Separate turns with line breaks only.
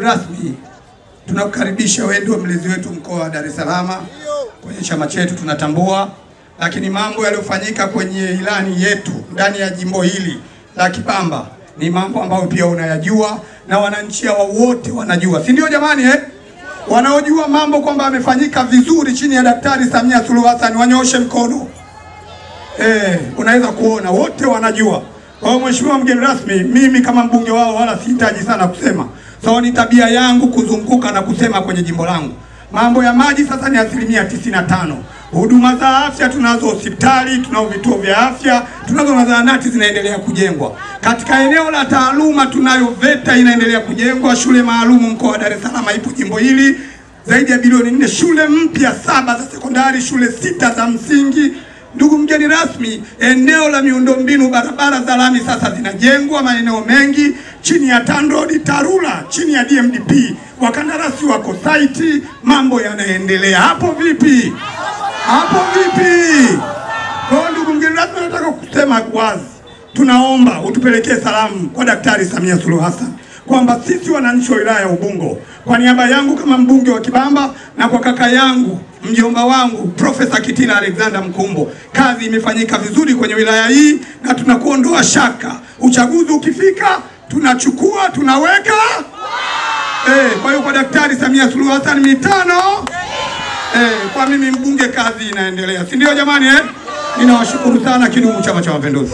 rasmi, tunakukaribisha. Wewe ndio mlezi wetu mkoa wa Dar es Salaam. Kwenye chama chetu tunatambua, lakini mambo yaliyofanyika kwenye ilani yetu ndani ya jimbo hili la Kibamba ni mambo ambayo pia unayajua na wananchi wote wanajua. Si ndio jamani Wanaojua mambo kwamba yamefanyika vizuri chini ya Daktari Samia Suluhu Hassan wanyoshe mkono. Unaweza kuona wote wanajua. Kwa hiyo mheshimiwa mgeni rasmi, mimi kama mbunge wao wala sihitaji sana kusema. Sawa, ni tabia yangu kuzunguka na kusema kwenye jimbo langu. Mambo ya maji sasa ni 95%. Huduma za afya tunazo, hospitali, tunao vituo vya afya, tunazo zahanati zinaendelea kujengwa. Katika eneo la taaluma tunayo VETA inaendelea kujengwa, shule maalum mkoa wa Dar es Salaam ipo jimbo hili zaidi ya bilioni 4, shule mpya 7 za sekondari, shule 6 za msingi. Ndugu mgeni rasmi, eneo la miundombinu, barabara za lami sasa zinajengwa maeneo mengi chini ya TANROADS, TARURA, chini ya DMDP, wakandarasi wako site, mambo yanaendelea. Hapo vipi? Hapo vipi? Kwa ndugu mgeni rasmi, nataka kusema wazi, tunaomba utupelekee salamu kwa Daktari Samia Suluhu Hassan kwamba sisi wananchi wa wilaya ya Ubungo, kwa niaba yangu kama mbunge wa Kibamba na kwa kaka yangu mjomba wangu Profesa Kitila Alexander Mkumbo, kazi imefanyika vizuri kwenye wilaya hii na tunakuondoa shaka. Uchaguzi ukifika tunachukua tunaweka. Kwa hiyo kwa Daktari Samia Suluhu Hassan mitano. Kwa mimi mbunge, kazi inaendelea. Si ndio jamani Ninawashukuru sana. Kidumu Chama cha Mapinduzi.